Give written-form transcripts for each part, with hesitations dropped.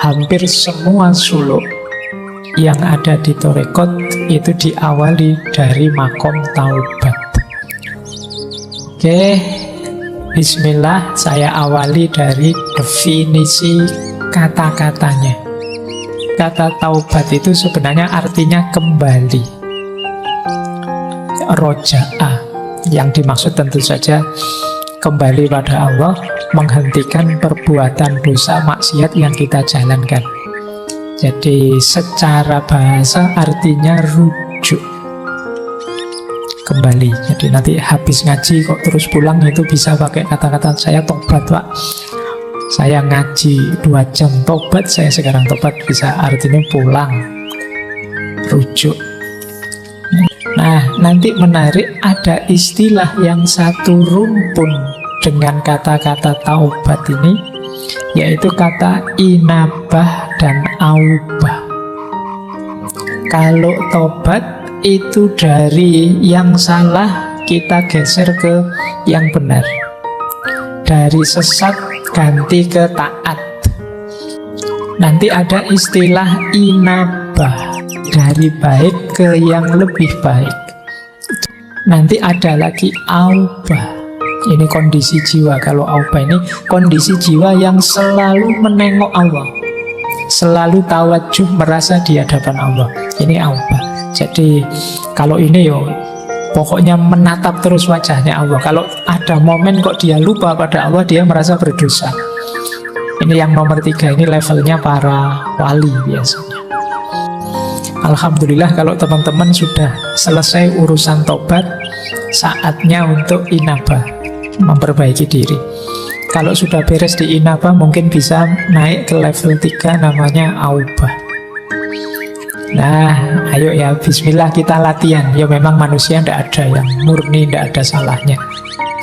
hampir semua suluk yang ada di Torekot itu diawali dari makom taubat. Oke, bismillah, saya awali dari definisi kata-katanya. Kata taubat itu sebenarnya artinya kembali. Roja'a, yang dimaksud tentu saja kembali pada Allah, menghentikan perbuatan dosa maksiat yang kita jalankan. Jadi secara bahasa artinya rujuk, kembali. Jadi nanti habis ngaji kok terus pulang itu bisa pakai kata-kata saya tobat Pak, saya ngaji 2 jam tobat, saya sekarang tobat, bisa artinya pulang, rujuk. Nah, nanti menarik, ada istilah yang satu rumpun dengan kata-kata taubat ini, yaitu kata inabah dan aubah. Kalau tobat itu dari yang salah kita geser ke yang benar, dari sesat ganti ke taat. Nanti ada istilah inabah, dari baik ke yang lebih baik. Nanti ada lagi aubah, ini kondisi jiwa. Kalau aubah ini kondisi jiwa yang selalu menengok Allah, selalu tawajuh, merasa di hadapan Allah. Ini aubah. Jadi kalau ini pokoknya menatap terus wajahnya Allah. Kalau ada momen kok dia lupa pada Allah, dia merasa berdosa. Ini yang nomor 3, ini levelnya para wali biasanya. Alhamdulillah kalau teman-teman sudah selesai urusan tobat, saatnya untuk inabah, memperbaiki diri. Kalau sudah beres di inabah, mungkin bisa naik ke level 3, namanya aubah. Nah, ayo ya, bismillah kita latihan. Ya memang manusia tidak ada yang murni, tidak ada salahnya.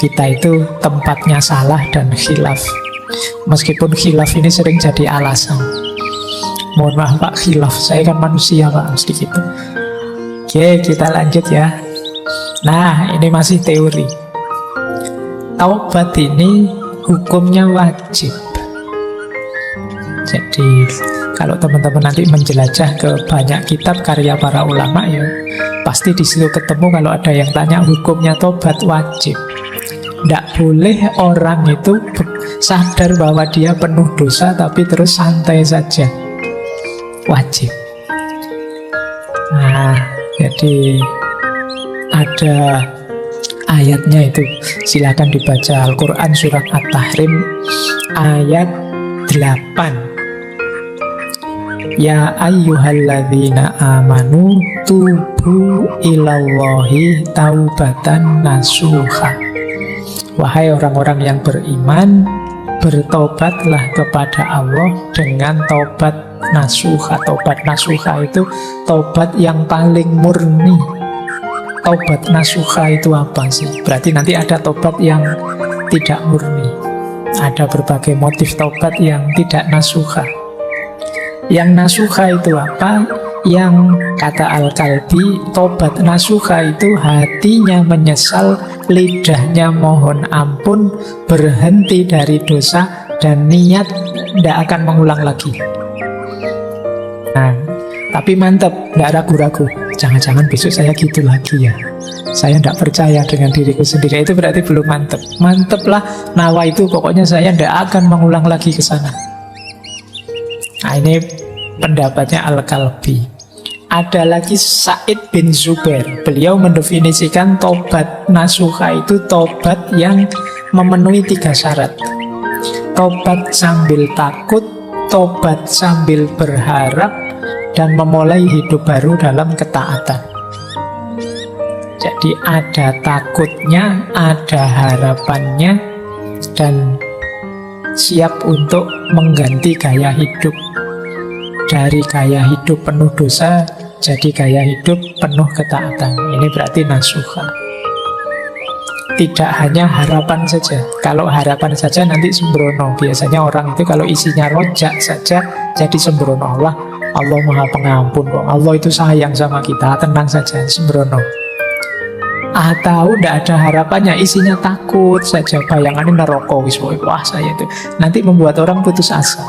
Kita itu tempatnya salah dan khilaf. Meskipun khilaf ini sering jadi alasan. Mohon maaf Pak, khilaf, saya kan manusia Pak, mesti gitu. Oke, kita lanjut ya. Nah, ini masih teori. Taubat ini hukumnya wajib. Jadi kalau teman-teman nanti menjelajah ke banyak kitab karya para ulama, ya pasti di situ ketemu kalau ada yang tanya hukumnya tobat wajib. Tidak boleh orang itu sadar bahwa dia penuh dosa tapi terus santai saja. Wajib. Nah, jadi ada ayatnya itu, silakan dibaca Al-Quran surat At-Tahrim ayat 8. Ya ayyuhalladzina amanu tubu ilallahi taubatan nasuha. Wahai orang-orang yang beriman, bertobatlah kepada Allah dengan tobat nasuha. Tobat nasuha itu tobat yang paling murni. Tobat nasuha itu apa sih? Berarti nanti ada tobat yang tidak murni. Ada berbagai motif tobat yang tidak nasuha. Yang nasuha itu apa? Yang kata Al-Kalbi, tobat nasuha itu hatinya menyesal, lidahnya mohon ampun, berhenti dari dosa, dan niat tidak akan mengulang lagi. Nah, tapi mantap, tidak ragu-ragu. Jangan-jangan besok saya gitu lagi ya. Saya tidak percaya dengan diriku sendiri. Itu berarti belum mantap. Mantaplah nawa itu, pokoknya saya tidak akan mengulang lagi ke sana. Nah, ini pendapatnya Al-Kalbi. Ada lagi Sa'id bin Zubair. Beliau mendefinisikan tobat nasuha itu tobat yang memenuhi 3 syarat. Tobat sambil takut, tobat sambil berharap, dan memulai hidup baru dalam ketaatan. Jadi ada takutnya, ada harapannya, dan siap untuk mengganti gaya hidup. Dari gaya hidup penuh dosa jadi gaya hidup penuh ketaatan. Ini berarti nasuha. Tidak hanya harapan saja. Kalau harapan saja nanti sembrono. Biasanya orang itu kalau isinya rojak saja jadi sembrono. Allah Maha Pengampun kok. Allah itu sayang sama kita, tenang saja, sembrono. Atau tidak ada harapannya, isinya takut saja, bayangannya neraka, wah saya itu. Nanti membuat orang putus asa.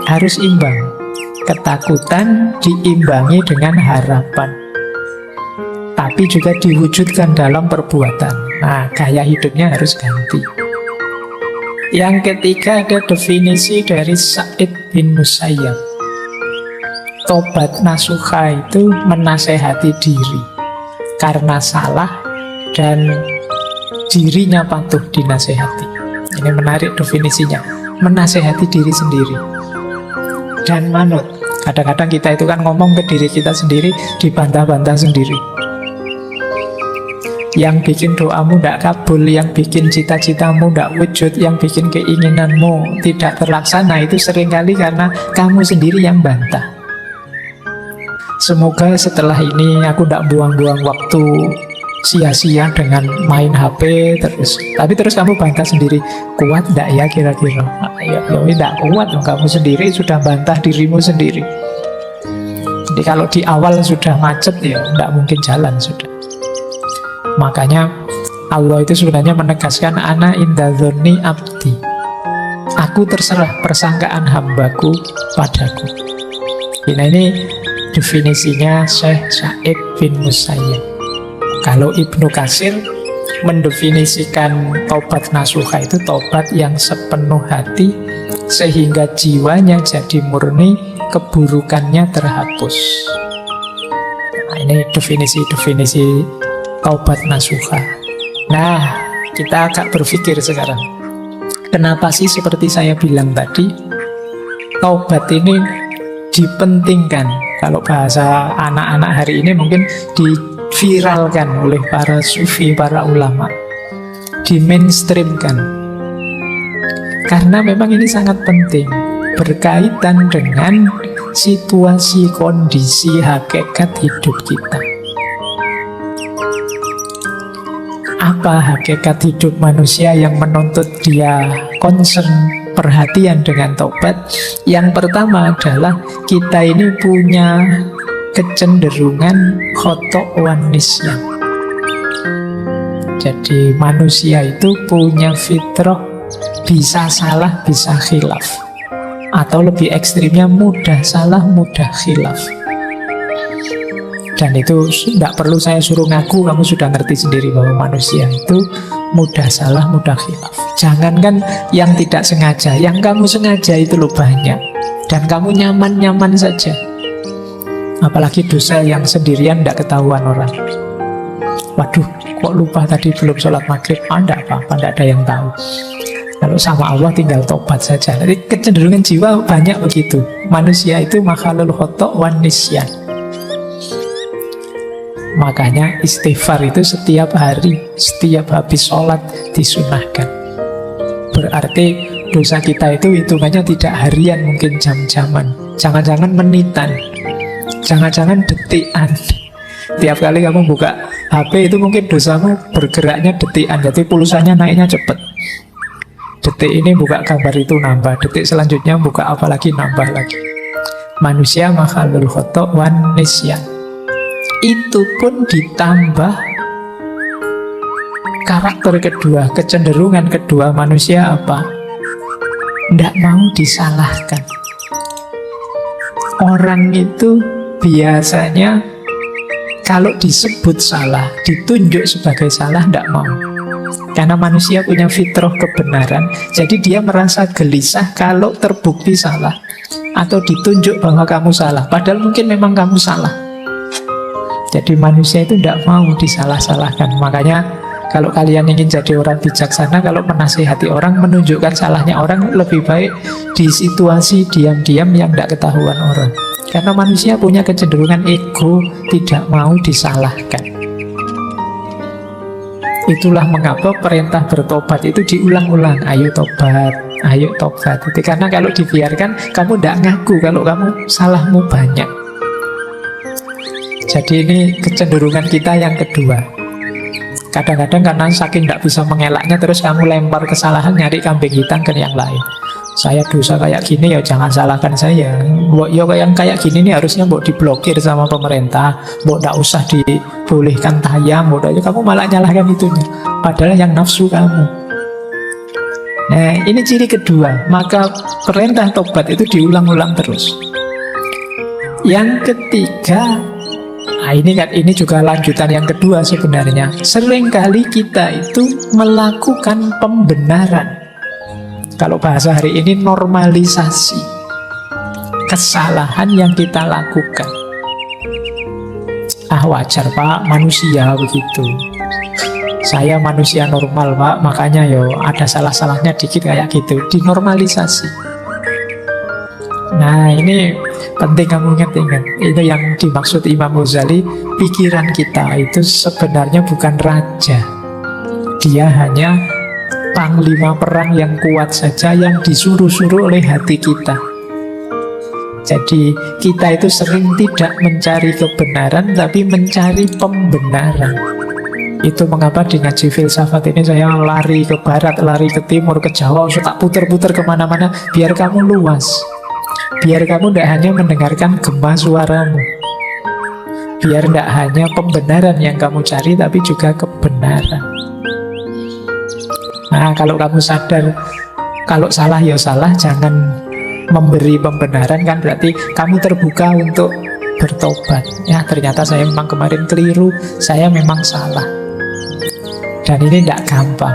Harus imbang. Ketakutan diimbangi dengan harapan, tapi juga diwujudkan dalam perbuatan. Nah, gaya hidupnya harus ganti. Yang ketiga ada definisi dari Sa'id bin Musayyab. Tobat nasuha itu menasehati diri karena salah dan dirinya patuh dinasehati. Ini menarik definisinya. Menasehati diri sendiri dan manut. Kadang-kadang kita itu kan ngomong ke diri kita sendiri, dibantah-bantah sendiri. Yang bikin doamu tidak kabul, yang bikin cita-citamu tidak wujud, yang bikin keinginanmu tidak terlaksana, itu seringkali karena kamu sendiri yang bantah. Semoga setelah ini aku tidak buang-buang waktu sia-sia dengan main HP terus. Tapi terus kamu bantah sendiri, kuat tidak ya kira-kira? Ya tidak kuat dong, kamu sendiri sudah bantah dirimu sendiri. Jadi kalau di awal sudah macet ya tidak mungkin jalan sudah. Makanya Allah itu sebenarnya menegaskan ana inda dzonni abdi. Aku terserah persangkaan hambaku padaku. Ini definisinya Syekh Sa'id bin Musayyab. Kalau Ibnu Katsir mendefinisikan tobat nasuha itu tobat yang sepenuh hati sehingga jiwanya jadi murni, keburukannya terhapus. Nah, ini definisi-definisi tobat nasuha. Nah, kita agak berpikir sekarang, kenapa sih seperti saya bilang tadi, taubat ini dipentingkan? Kalau bahasa anak-anak hari ini mungkin diviralkan oleh para sufi, para ulama, di-mainstreamkan. Karena memang ini sangat penting, berkaitan dengan situasi, kondisi, hakikat hidup kita. Apa hakikat hidup manusia yang menuntut dia concern, perhatian dengan taubat? Yang pertama adalah kita ini punya kecenderungan khoto' wan nisyan. Jadi manusia itu punya fitrah bisa salah, bisa khilaf, atau lebih ekstrimnya mudah salah, mudah khilaf. Dan itu tidak perlu saya suruh ngaku, kamu sudah ngerti sendiri bahwa manusia itu mudah salah, mudah khilaf. Jangankan yang tidak sengaja, yang kamu sengaja itu loh banyak. Dan kamu nyaman-nyaman saja. Apalagi dosa yang sendirian tidak ketahuan orang. Waduh, kok lupa tadi belum sholat maghrib? Tidak apa-apa, tidak ada yang tahu. Kalau sama Allah tinggal tobat saja. Jadi kecenderungan jiwa banyak begitu. Manusia itu makhluk khoto' wan nisyan. Makanya istighfar itu setiap hari, setiap habis sholat disunahkan. Berarti dosa kita itu hitungannya tidak harian, mungkin jam-jaman. Jangan-jangan menitan, jangan-jangan detikan. Tiap kali kamu buka HP itu mungkin dosamu bergeraknya detikan. Jadi pulsanya naiknya cepat. Detik ini buka gambar itu nambah, detik selanjutnya buka apa lagi nambah lagi. Manusia makhluk khoto' wan nisyan. Itu pun ditambah karakter kedua, kecenderungan kedua manusia apa? Tidak mau disalahkan. Orang itu biasanya kalau disebut salah, ditunjuk sebagai salah, tidak mau. Karena manusia punya fitrah kebenaran, jadi dia merasa gelisah kalau terbukti salah atau ditunjuk bahwa kamu salah, padahal mungkin memang kamu salah. Jadi manusia itu tidak mau disalah-salahkan. Makanya kalau kalian ingin jadi orang bijaksana, kalau menasihati orang, menunjukkan salahnya orang, lebih baik di situasi diam-diam yang tidak ketahuan orang. Karena manusia punya kecenderungan ego, tidak mau disalahkan. Itulah mengapa perintah bertobat itu diulang-ulang. Ayo tobat, ayo tobat. Itu karena kalau dibiarkan, kamu tidak ngaku kalau kamu salahmu banyak. Jadi ini kecenderungan kita yang kedua. Kadang-kadang karena saking tidak bisa mengelaknya, terus kamu lempar kesalahan, nyari kambing hitam ke yang lain. Saya dosa kayak gini, ya jangan salahkan saya. Ya yang kayak gini nih harusnya mau diblokir sama pemerintah, mau tidak usah dibolehkan tayang, kamu malah nyalahkan itunya. Padahal yang nafsu kamu. Nah, ini ciri kedua. Maka perintah tobat itu diulang-ulang terus. Yang ketiga, nah ini juga lanjutan yang kedua sebenarnya. Seringkali kita itu melakukan pembenaran. Kalau bahasa hari ini, normalisasi kesalahan yang kita lakukan. Wajar Pak, manusia begitu. Saya manusia normal Pak, makanya ada salah-salahnya dikit kayak gitu. Dinormalisasi. Nah, ini penting kamu ingat-ingat. Itu yang dimaksud Imam Ghazali. Pikiran kita itu sebenarnya bukan raja. Dia hanya panglima perang yang kuat saja, yang disuruh-suruh oleh hati kita. Jadi kita itu sering tidak mencari kebenaran, tapi mencari pembenaran. Itu mengapa di ngaji filsafat ini saya lari ke barat, lari ke timur, ke Jawa, tak puter-puter kemana-mana, biar kamu luas. Biar kamu tidak hanya mendengarkan gema suaramu. Biar tidak hanya pembenaran yang kamu cari, tapi juga kebenaran. Nah, kalau kamu sadar kalau salah ya salah, jangan memberi pembenaran, kan berarti kamu terbuka untuk bertobat. Ya, ternyata saya memang kemarin keliru, saya memang salah. Dan ini tidak gampang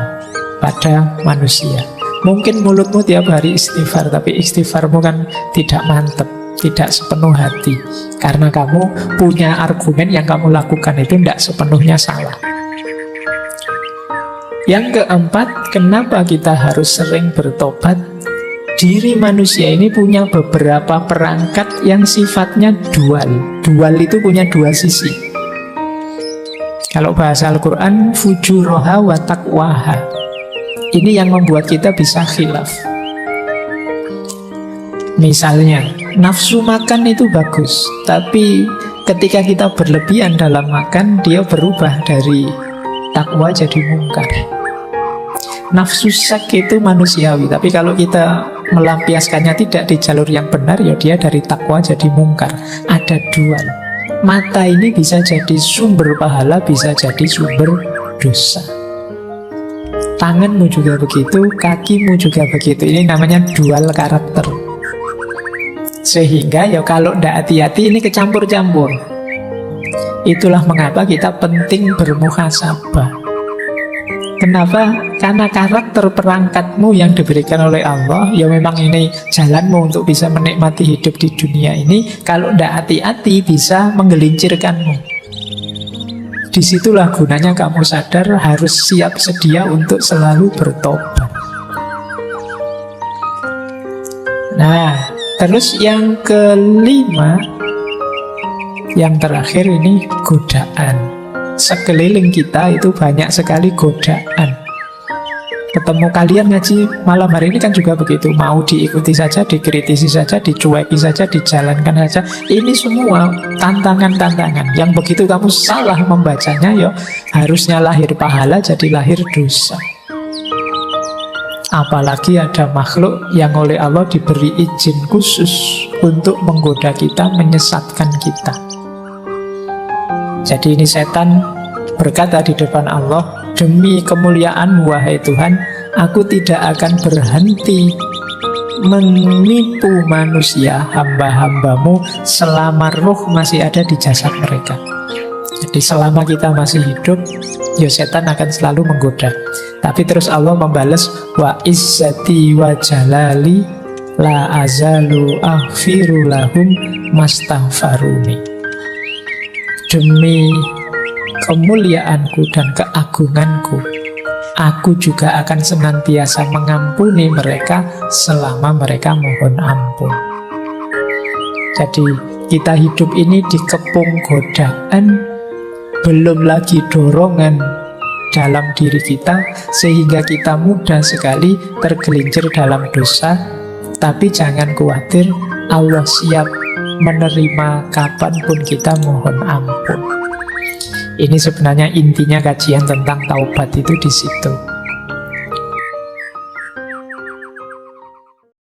pada manusia. Mungkin mulutmu tiap hari istighfar, tapi istighfarmu kan tidak mantap, tidak sepenuh hati. Karena kamu punya argumen yang kamu lakukan itu tidak sepenuhnya salah. Yang keempat, kenapa kita harus sering bertobat? Diri manusia ini punya beberapa perangkat yang sifatnya dual. Dual itu punya dua sisi. Kalau bahasa Al-Quran, fujuroha wa taqwaha. Ini yang membuat kita bisa khilaf. Misalnya, nafsu makan itu bagus, tapi ketika kita berlebihan dalam makan, dia berubah dari takwa jadi mungkar. Nafsu syak itu manusiawi, tapi kalau kita melampiaskannya tidak di jalur yang benar, ya dia dari takwa jadi mungkar. Ada dual. Mata ini bisa jadi sumber pahala, bisa jadi sumber dosa. Tanganmu juga begitu, kakimu juga begitu. Ini namanya dual karakter. Sehingga ya kalau tidak hati-hati ini kecampur-campur. Itulah mengapa kita penting bermuhasabah. Kenapa? Karena karakter perangkatmu yang diberikan oleh Allah, ya memang ini jalanmu untuk bisa menikmati hidup di dunia ini. Kalau tidak hati-hati bisa menggelincirkanmu. Disitulah gunanya kamu sadar harus siap sedia untuk selalu bertobat. Nah, terus yang kelima, yang terakhir ini godaan. Sekeliling kita itu banyak sekali godaan. Ketemu kalian ngaji malam hari ini kan juga begitu. Mau diikuti saja, dikritisi saja, dicueki saja, dijalankan saja. Ini semua tantangan-tantangan. Yang begitu kamu salah membacanya, ya harusnya lahir pahala jadi lahir dosa. Apalagi ada makhluk yang oleh Allah diberi izin khusus untuk menggoda kita, menyesatkan kita. Jadi ini setan berkata di depan Allah, demi kemuliaan wahai Tuhan, aku tidak akan berhenti menipu manusia, hamba-hambamu, selama roh masih ada di jasad mereka. Jadi selama kita masih hidup, ya setan akan selalu menggoda. Tapi terus Allah membalas, wa izzati wa jalali la azalu aghfiru lahum mastaghfaruni. Demi kemuliaanku dan keagunganku, aku juga akan senantiasa mengampuni mereka selama mereka mohon ampun. Jadi kita hidup ini dikepung godaan, belum lagi dorongan dalam diri kita, sehingga kita mudah sekali tergelincir dalam dosa. Tapi jangan khawatir, Allah siap menerima kapanpun kita mohon ampun. Ini sebenarnya intinya kajian tentang taubat itu di situ.